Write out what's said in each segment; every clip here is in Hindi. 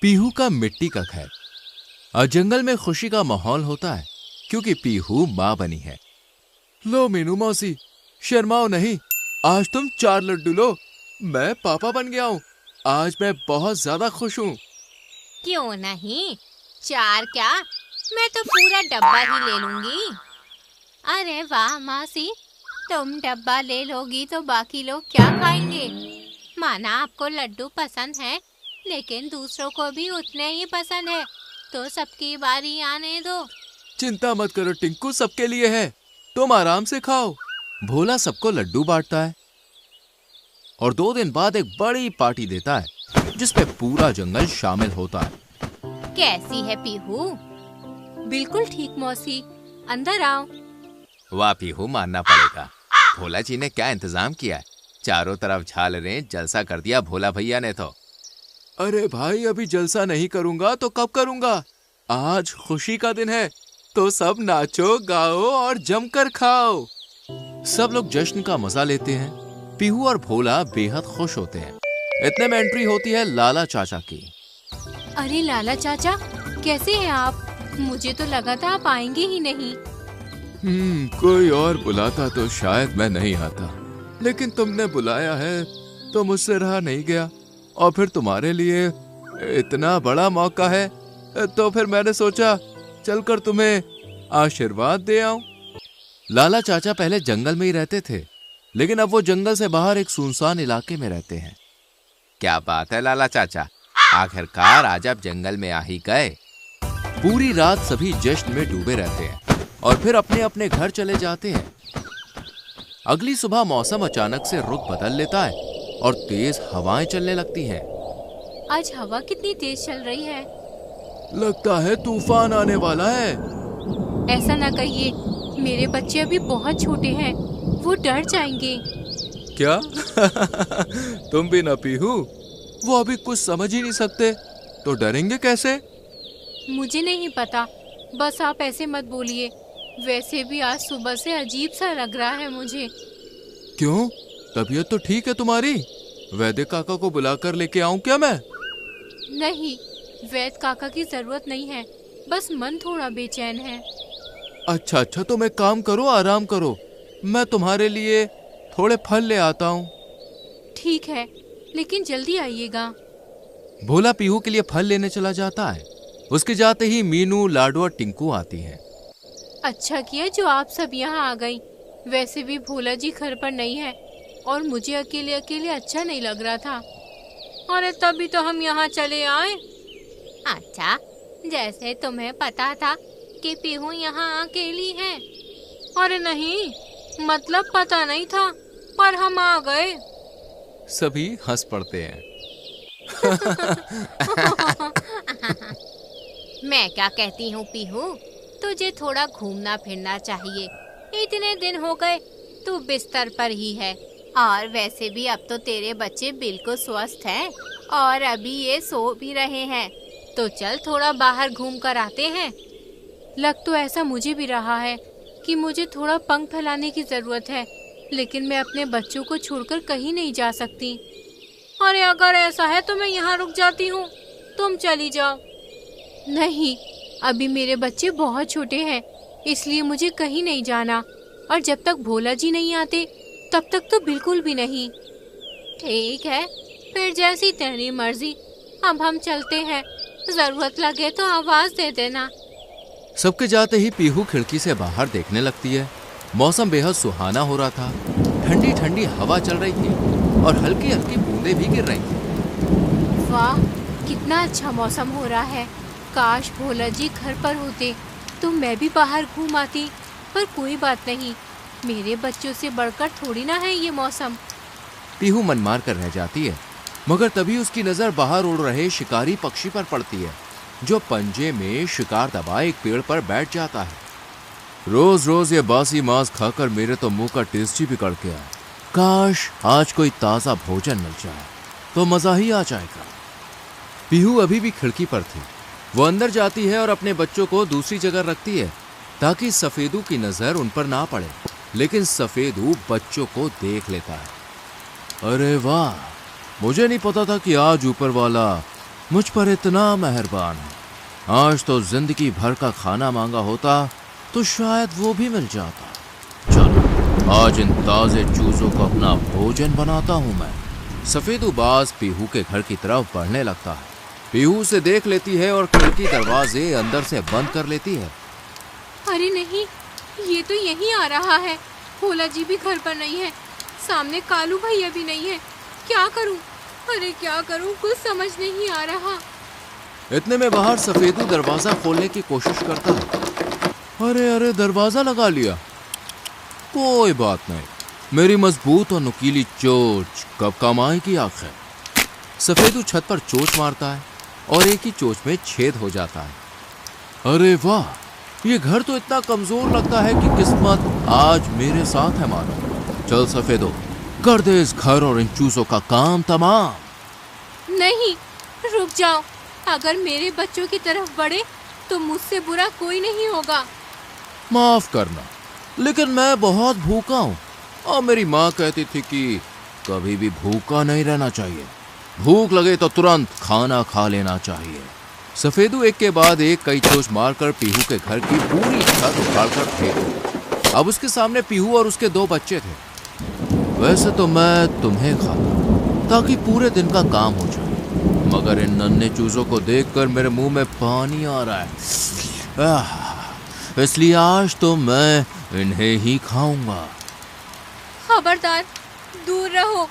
पीहू का मिट्टी का घर। और जंगल में खुशी का माहौल होता है क्योंकि पीहू माँ बनी है। लो मीनू मौसी, शर्माओ नहीं, आज तुम 4 लड्डू लो। मैं पापा बन गया हूँ। आज मैं बहुत ज्यादा खुश हूँ। क्यों नहीं, 4 क्या, मैं तो पूरा डब्बा ही ले लूंगी। अरे वाह मौसी, तुम डब्बा ले लोगी तो बाकी लोग क्या खाएंगे? माना आपको लड्डू पसंद है, लेकिन दूसरों को भी उतने ही पसंद है, तो सबकी बारी आने दो। चिंता मत करो टिंकू, सबके लिए है, तुम आराम से खाओ। भोला सबको लड्डू बांटता है और 2 दिन बाद एक बड़ी पार्टी देता है जिसमें पूरा जंगल शामिल होता है। कैसी है पीहू? बिल्कुल ठीक मौसी, अंदर आओ। वाह पीहू, मानना पड़ेगा, भोला जी ने क्या इंतजाम किया है। चारों तरफ झालरें, जलसा कर दिया भोला भैया ने तो। अरे भाई, अभी जलसा नहीं करूंगा तो कब करूंगा? आज खुशी का दिन है, तो सब नाचो गाओ और जमकर खाओ। सब लोग जश्न का मजा लेते हैं। पीहू और भोला बेहद खुश होते हैं। इतने में एंट्री होती है लाला चाचा की। अरे लाला चाचा, कैसे हैं आप? मुझे तो लगा था आप आएंगे ही नहीं। कोई और बुलाता तो शायद मैं नहीं आता, लेकिन तुमने बुलाया है तो मुझसे रहा नहीं गया। और फिर तुम्हारे लिए इतना बड़ा मौका है, तो फिर मैंने सोचा चलकर तुम्हें आशीर्वाद दे आऊं। लाला चाचा पहले जंगल में ही रहते थे, लेकिन अब वो जंगल से बाहर एक सुनसान इलाके में रहते हैं। क्या बात है लाला चाचा, आखिरकार आज आप जंगल में आ ही गए। पूरी रात सभी जश्न में डूबे रहते हैं और फिर अपने अपने घर चले जाते हैं। अगली सुबह मौसम अचानक से रुख बदल लेता है और तेज हवाएं चलने लगती हैं। आज हवा कितनी तेज चल रही है। लगता है तूफान आने वाला है। ऐसा ना कहिए, मेरे बच्चे अभी बहुत छोटे हैं, वो डर जाएंगे। क्या? तुम भी ना पीहू, वो अभी कुछ समझ ही नहीं सकते, तो डरेंगे कैसे? मुझे नहीं पता, बस आप ऐसे मत बोलिए। वैसे भी आज सुबह से अजीब सा लग रहा है मुझे। क्यों? तबीयत तो ठीक है तुम्हारी? वैद्य काका को बुलाकर लेके आऊं क्या मैं? नहीं, वैद्य काका की जरूरत नहीं है, बस मन थोड़ा बेचैन है। अच्छा, तो मैं काम करो, आराम करो, मैं तुम्हारे लिए थोड़े फल ले आता हूँ। ठीक है, लेकिन जल्दी आइएगा। भोला पीहू के लिए फल लेने चला जाता है। उसके जाते ही मीनू, लाडू और टिंकू आती हैं। अच्छा किया जो आप सब यहाँ आ गई। वैसे भी भोला जी घर पर नहीं है और मुझे अकेले अकेले अच्छा नहीं लग रहा था। अरे तभी तो हम यहाँ चले आए। अच्छा, जैसे तुम्हें पता था कि पीहू यहाँ अकेली है। अरे नहीं, मतलब पता नहीं था, पर हम आ गए। सभी हंस पड़ते हैं। मैं क्या कहती हूँ पीहू, तुझे थोड़ा घूमना फिरना चाहिए। इतने दिन हो गए तू बिस्तर पर ही है, और वैसे भी अब तो तेरे बच्चे बिल्कुल स्वस्थ हैं और अभी ये सो भी रहे हैं, तो चल थोड़ा बाहर घूम कर आते हैं। लग तो ऐसा मुझे भी रहा है कि मुझे थोड़ा पंख फैलाने की जरूरत है, लेकिन मैं अपने बच्चों को छोड़कर कहीं नहीं जा सकती। अरे अगर ऐसा है तो मैं यहाँ रुक जाती हूँ, तुम चली जाओ। नहीं, अभी मेरे बच्चे बहुत छोटे हैं, इसलिए मुझे कहीं नहीं जाना, और जब तक भोला जी नहीं आते तब तक तो बिल्कुल भी नहीं। ठीक है, फिर जैसी तेरी मर्जी, अब हम चलते हैं। जरूरत लगे तो आवाज दे देना। सबके जाते ही पीहू खिड़की से बाहर देखने लगती है। मौसम बेहद सुहाना हो रहा था। ठंडी ठंडी हवा चल रही थी और हल्की हल्की बूंदें भी गिर रही थी। वाह, कितना अच्छा मौसम हो रहा है। काश भोला जी घर पर होते तो मैं भी बाहर घूम आती, पर कोई बात नहीं, मेरे बच्चों से बढ़कर थोड़ी ना है ये मौसम। पीहू मन मार कर रह जाती है, मगर तभी उसकी नजर बाहर उड़ रहे शिकारी पक्षी पर पड़ती है, जो पंजे में शिकार दबाए एक पेड़ पर बैठ जाता है। रोज रोज ये बासी मांस खाकर मेरे तो मुंह का टेस्ट ही बिगड़ गया। काश आज कोई ताजा भोजन मिल जाए तो मजा ही आ जाएगा। पीहू अभी भी खिड़की पर थी। वो अंदर जाती है और अपने बच्चों को दूसरी जगह रखती है ताकि सफेदू की नजर उन पर ना पड़े, लेकिन सफेदू बच्चों को देख लेता है। अरे वाह, मुझे नहीं पता था कि आज ऊपर वाला मुझ पर इतना मेहरबान है। आज तो जिंदगी भर का खाना मांगा होता तो शायद वो भी मिल जाता। चलो आज इन ताजे चूजों को अपना भोजन बनाता हूँ मैं। सफेदू बाज पीहू के घर की तरफ बढ़ने लगता है। पीहू उसे देख लेती है और खिड़की दरवाजे अंदर से बंद कर लेती है। अरे नहीं, ये तो यहीं आ रहा है। भोला जी भी घर पर नहीं है, सामने कालू भैया भी नहीं है। क्या करूं? अरे क्या करूं, कुछ समझ नहीं आ रहा। इतने में बाहर सफेदू दरवाजा खोलने की कोशिश करता है। अरे अरे दरवाजा लगा लिया। कोई बात नहीं, मेरी मजबूत और नुकीली चोंच कब काम आएगी आखिर। सफेदू छत पर चोंच मारता है और एक ही चोंच में छेद हो जाता है। अरे वाह, ये घर तो इतना कमजोर लगता है कि किस्मत आज मेरे साथ है मानो। चल सफेदो, कर दे इस घर और इन चूसों का काम तमाम। नहीं, रुक जाओ। अगर मेरे बच्चों की तरफ बढ़े तो मुझसे बुरा कोई नहीं होगा। माफ करना, लेकिन मैं बहुत भूखा हूँ और मेरी माँ कहती थी कि कभी भी भूखा नहीं रहना चाहिए। भूख लगे तो तुरंत खाना खा लेना चाहिए। सफेदू एक के बाद एक कई चोंच मारकर पीहू के घर की पूरी छत उखाड़कर फेंक। अब उसके सामने पीहू और उसके 2 बच्चे थे। वैसे तो मैं तुम्हें खाता ताकि पूरे दिन का काम हो जाए, मगर इन नन्हे चूजों को देखकर मेरे मुंह में पानी आ रहा है। इसलिए आज तो मैं इन्हें ही खाऊंगा। खबरदार, दूर रहो।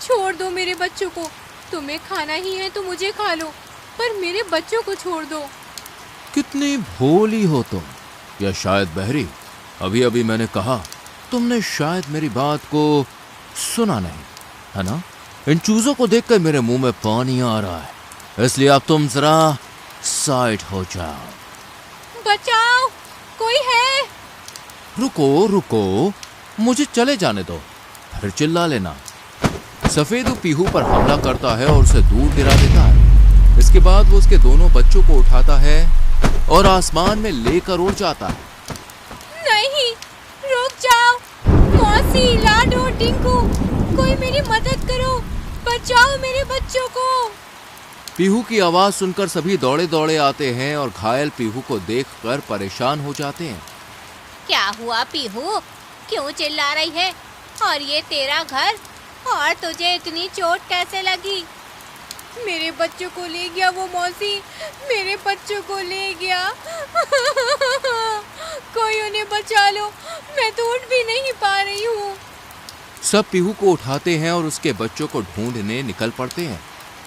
छोड़ दो मेरे बच्चों को। तुम्हें खाना ही है तो मुझे खा लो, पर मेरे बच्चों को छोड़ दो। कितनी भोली हो तुम, या शायद बहरी। अभी अभी मैंने कहा, तुमने शायद मेरी बात को सुना नहीं, है ना? इन चूजों को देखकर मेरे मुंह में पानी आ रहा है, इसलिए अब तुम जरा साइड हो जाओ। बचाओ, कोई है? रुको रुको, मुझे चले जाने दो, फिर चिल्ला लेना। सफेदू पीहू पर हमला करता है और उसे दूर गिरा देता है। इसके बाद वो उसके दोनों बच्चों को उठाता है और आसमान में लेकर उड़ जाता है। नहीं, रुक जाओ। मौसी, लाडो, टिंकू, कोई मेरी मदद करो, बचाओ मेरे बच्चों को। पीहू की आवाज सुनकर सभी दौड़े दौड़े आते हैं और घायल पीहू को देखकर परेशान हो जाते हैं। क्या हुआ पीहू, क्यों चिल्ला रही है? और ये तेरा घर, और तुझे इतनी चोट कैसे लगी? मेरे बच्चों को ले गया वो मौसी, मेरे बच्चों को ले गया। कोई उन्हें बचा लो, मैं तो उठ भी नहीं पा रही हूँ। सब पीहू को उठाते हैं और उसके बच्चों को ढूंढने निकल पड़ते हैं।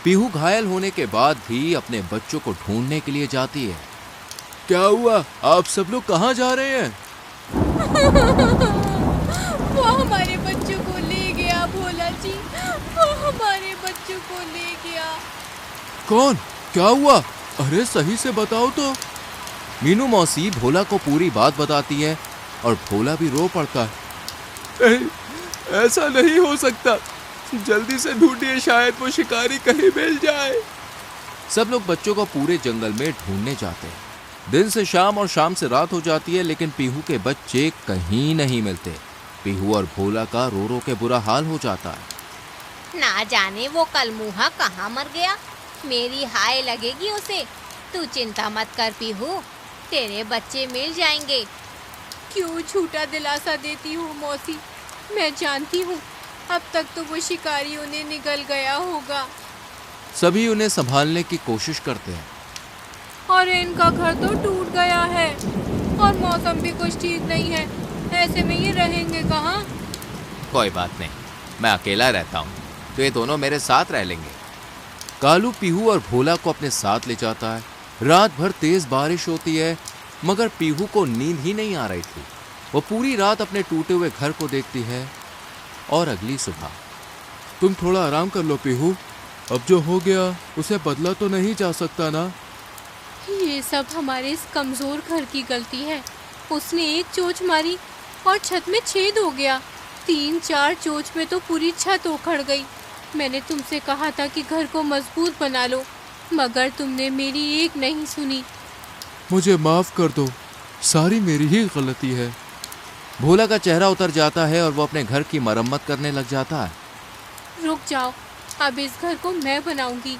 पीहू घायल होने के बाद भी अपने बच्चों को ढूंढने के लिए जाती है। क्या हुआ, आप सब लोग कहाँ जा रहे हैं? वो हमारे बच्चों को ले गया भोला जी, वो हमारे बच्चों को ले गया। कौन? क्या हुआ? अरे सही से बताओ तो। मीनू मौसी भोला को पूरी बात बताती है और भोला भी रो पड़ता है। ऐसा नहीं हो सकता, जल्दी से ढूंढिए, शायद वो शिकारी कहीं मिल जाए। सब लोग बच्चों को पूरे जंगल में ढूंढने जाते हैं। दिन से शाम और शाम से रात हो जाती है, लेकिन पीहू के बच्चे कहीं नहीं मिलते। पीहू और भोला का रो रो के बुरा हाल हो जाता है। ना जाने वो कलमुहा कहाँ मर गया, मेरी हाय लगेगी उसे। तू चिंता मत कर पीहू, तेरे बच्चे मिल जाएंगे। क्यों झूठा दिलासा देती हूँ मौसी, मैं जानती हूँ अब तक तो वो शिकारी उन्हें निगल गया होगा। सभी उन्हें संभालने की कोशिश करते हैं। और इनका घर तो टूट गया है और मौसम भी कुछ ठीक नहीं है, ऐसे में ये रहेंगे कहाँ? कोई बात नहीं, मैं अकेला रहता हूँ, तो ये दोनों मेरे साथ रह लेंगे। कालू पीहू और भोला को अपने साथ ले जाता है। रात भर तेज बारिश होती है, मगर पीहू को नींद ही नहीं आ रही थी। वो पूरी रात अपने टूटे हुए घर को देखती है और अगली सुबह। तुम थोड़ा आराम कर लो पीहू, अब जो हो गया उसे बदला तो नहीं जा सकता ना। ये सब हमारे इस कमजोर घर की गलती है। उसने एक चोंच मारी और छत में छेद हो गया। 3-4 चोंच में तो पूरी छत उखड़ गई। मैंने तुमसे कहा था कि घर को मजबूत बना लो, मगर तुमने मेरी एक नहीं सुनी। मुझे माफ कर दो, सारी मेरी ही गलती है। भोला का चेहरा उतर जाता है और वो अपने घर की मरम्मत करने लग जाता है। रुक जाओ, अब इस घर को मैं बनाऊंगी,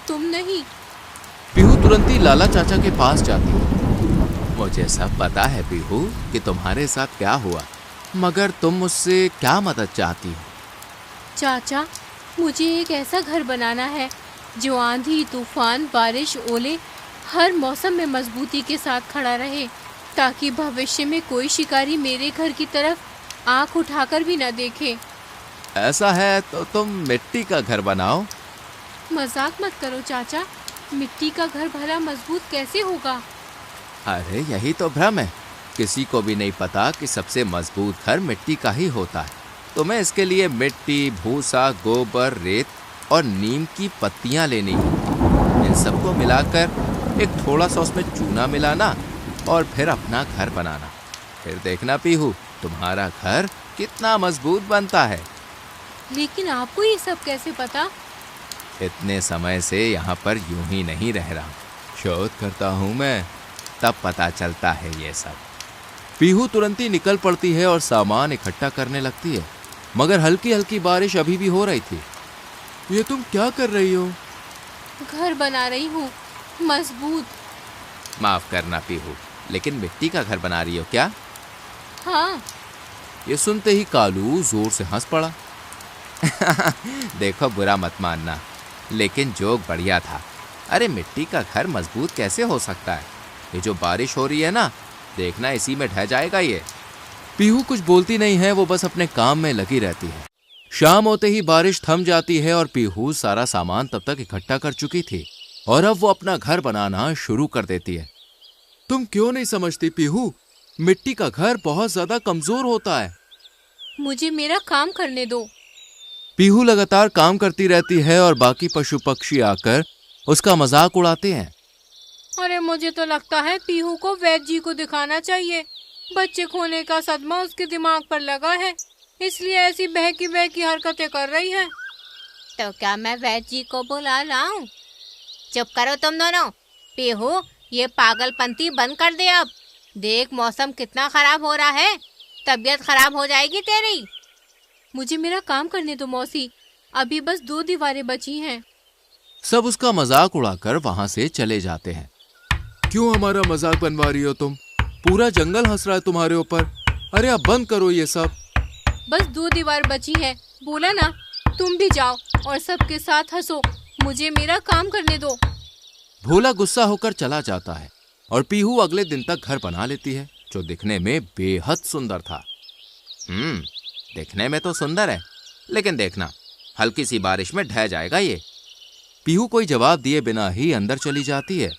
तुम नहीं। पीहू तुरंत ही लाला चाचा के पास जाती है। मुझे सब पता है पीहू कि तुम्हारे साथ क्या हुआ, मगर तुम मुझसे क्या मदद चाहती हो? चाचा, मुझे एक ऐसा घर बनाना है जो आंधी, तूफान, बारिश, ओले हर मौसम में मजबूती के साथ खड़ा रहे, ताकि भविष्य में कोई शिकारी मेरे घर की तरफ आंख उठाकर भी न देखे। ऐसा है तो तुम मिट्टी का घर बनाओ। मजाक मत करो चाचा, मिट्टी का घर भला मजबूत कैसे होगा? अरे यही तो भ्रम है, किसी को भी नहीं पता कि सबसे मजबूत घर मिट्टी का ही होता है। तुम्हें इसके लिए मिट्टी, भूसा, गोबर, रेत और नीम की पत्तियां लेनी है। इन सबको मिलाकर एक थोड़ा सा उसमें चूना मिलाना और फिर अपना घर बनाना। फिर देखना पीहू, तुम्हारा घर कितना मजबूत बनता है। लेकिन आपको ये सब कैसे पता? इतने समय से यहाँ पर यूं ही नहीं रह रहा, शोध करता हूँ मैं, तब पता चलता है ये सब। पीहू तुरंत ही निकल पड़ती है और सामान इकट्ठा करने लगती है, मगर हल्की हल्की बारिश अभी भी हो रही थी। ये तुम क्या कर रही हो? घर बना रही हूँ, मजबूत। माफ करना पीहू, लेकिन मिट्टी का घर बना रही हो क्या? हाँ। ये सुनते ही कालू जोर से हंस पड़ा। देखो, बुरा मत मानना, लेकिन जोक बढ़िया था। अरे मिट्टी का घर मजबूत कैसे हो सकता है? ये जो बारिश हो रही है ना, देखना इसी में ढह जाएगा ये। पीहू कुछ बोलती नहीं है, वो बस अपने काम में लगी रहती है। शाम होते ही बारिश थम जाती है और पीहू सारा सामान तब तक इकट्ठा कर चुकी थी और अब वो अपना घर बनाना शुरू कर देती है। तुम क्यों नहीं समझती पीहू, मिट्टी का घर बहुत ज्यादा कमजोर होता है। मुझे मेरा काम करने दो। पीहू लगातार काम करती रहती है और बाकी पशु पक्षी आकर उसका मजाक उड़ाते हैं। अरे मुझे तो लगता है पीहू को वैद्य जी को दिखाना चाहिए। बच्चे खोने का सदमा उसके दिमाग पर लगा है, इसलिए ऐसी बहकी हरकतें कर रही है। तो क्या मैं वैद्य जी को बुला लाऊं? चुप करो तुम दोनों। पीहू, ये पागलपंती बंद कर दे अब। देख मौसम कितना खराब हो रहा है, तबीयत खराब हो जाएगी तेरी। मुझे मेरा काम करने दो मौसी, अभी बस 2 दीवारें बची हैं। सब उसका मजाक उड़ाकर वहां से चले जाते हैं। क्यों हमारा मजाक बनवा रही हो तुम? पूरा जंगल हंस रहा है तुम्हारे ऊपर। अरे अब बंद करो ये सब। बस 2 दीवार बची है, बोला ना। तुम भी जाओ और सबके साथ हंसो, मुझे मेरा काम करने दो। भोला गुस्सा होकर चला जाता है और पीहू अगले दिन तक घर बना लेती है, जो दिखने में बेहद सुंदर था। दिखने में तो सुंदर है, लेकिन देखना हल्की सी बारिश में ढह जाएगा ये। पीहू कोई जवाब दिए बिना ही अंदर चली जाती है।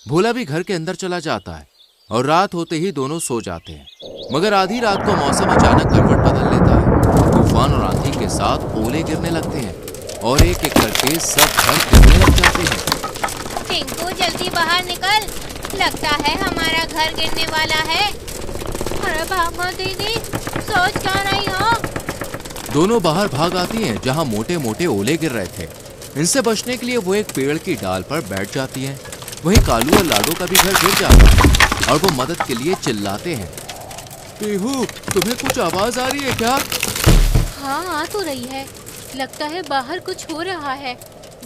भोला भी घर के अंदर चला जाता है और रात होते ही दोनों सो जाते हैं। मगर आधी रात को मौसम अचानक करवट बदल लेता है। तूफान और आंधी के साथ ओले गिरने लगते हैं और एक एक करके सब घर गिरने लग जाते हैं। टिंकू जल्दी बाहर निकल, लगता है हमारा घर गिरने वाला है। अरे भागो दीदी, सोच क्या रही हो? दोनों बाहर भाग आती हैं, जहां मोटे मोटे ओले गिर रहे थे। इनसे बचने के लिए वो एक पेड़ की डाल पर बैठ जाती हैं। वहीं कालू और लाडो का भी घर गिर जाता है और वो मदद के लिए चिल्लाते हैं। पीहू, तुम्हें कुछ आवाज आ रही है क्या? हाँ, आ तो रही है। लगता है बाहर कुछ हो रहा है,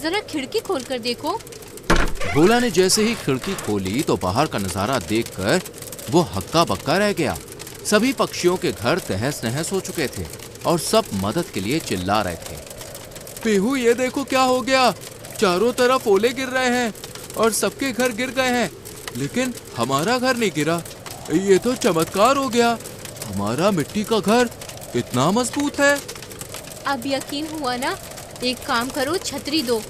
जरा खिड़की खोल कर देखो। भोला ने जैसे ही खिड़की खोली तो बाहर का नजारा देखकर वो हक्का बक्का रह गया। सभी पक्षियों के घर तहस नहस हो चुके थे और सब मदद के लिए चिल्ला रहे थे। पीहू, ये देखो क्या हो गया, चारों तरफ ओले गिर रहे हैं और सबके घर गिर गए हैं, लेकिन हमारा घर नहीं गिरा। ये तो चमत्कार हो गया, हमारा मिट्टी का घर इतना मजबूत है। अब यकीन हुआ ना? एक काम करो, छतरी दो,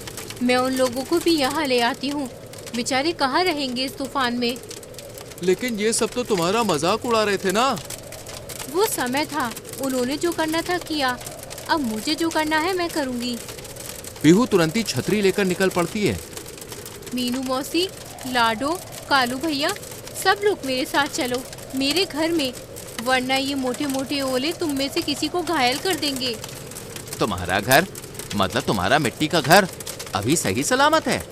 मैं उन लोगों को भी यहाँ ले आती हूँ। बेचारे कहाँ रहेंगे इस तूफान में। लेकिन ये सब तो तुम्हारा मजाक उड़ा रहे थे ना। वो समय था, उन्होंने जो करना था किया, अब मुझे जो करना है मैं करूँगी। पीहू तुरंत ही छतरी लेकर निकल पड़ती है। मीनू मौसी, लाडो, कालू भैया, सब लोग मेरे साथ चलो मेरे घर में, वरना ये मोटे मोटे ओले तुम में से किसी को घायल कर देंगे। तुम्हारा घर मतलब तुम्हारा मिट्टी का घर अभी सही सलामत है?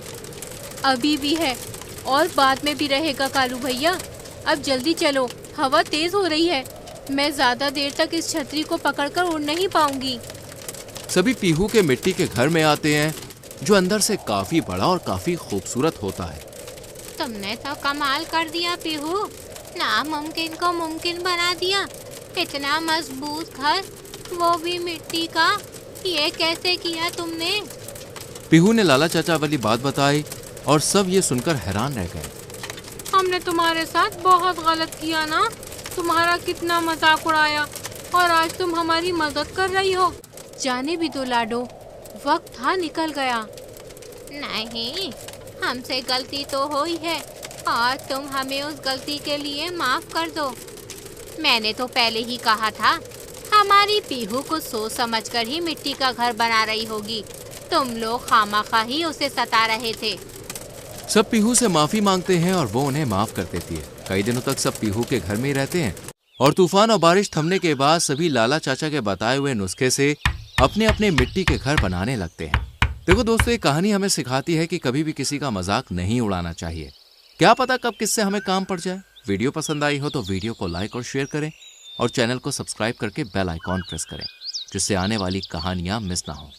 अभी भी है और बाद में भी रहेगा कालू भैया। अब जल्दी चलो, हवा तेज हो रही है, मैं ज्यादा देर तक इस छतरी को पकड़कर उड़ नहीं पाऊंगी। सभी पीहू के मिट्टी के घर में आते हैं, जो अंदर से काफी बड़ा और काफी खूबसूरत होता है। तुमने तो कमाल कर दिया पीहू, नामुमकिन को मुमकिन बना दिया। इतना मजबूत घर, वो भी मिट्टी का, ये कैसे किया तुमने? पीहू ने लाला चाचा वाली बात बताई और सब ये सुनकर हैरान रह गए। हमने तुम्हारे साथ बहुत गलत किया ना, तुम्हारा कितना मजाक उड़ाया और आज तुम हमारी मदद कर रही हो। जाने भी दो लाडो, वक्त था निकल गया। नहीं, हमसे गलती तो हुई है और तुम हमें उस गलती के लिए माफ कर दो। मैंने तो पहले ही कहा था हमारी पीहू को सोच समझकर ही मिट्टी का घर बना रही होगी। तुम लोग खामखा ही उसे सता रहे थे। सब पीहू से माफी मांगते हैं और वो उन्हें माफ कर देती है। कई दिनों तक सब पीहू के घर में ही रहते हैं और तूफान और बारिश थमने के बाद सभी लाला चाचा के बताए हुए नुस्खे से अपने अपने मिट्टी के घर बनाने लगते हैं। देखो दोस्तों, ये कहानी हमें सिखाती है कि कभी भी किसी का मजाक नहीं उड़ाना चाहिए। क्या पता कब किससे हमें काम पड़ जाए। वीडियो पसंद आई हो तो वीडियो को लाइक और शेयर करें और चैनल को सब्सक्राइब करके बेल आइकॉन प्रेस करें, जिससे आने वाली कहानियां मिस ना हो।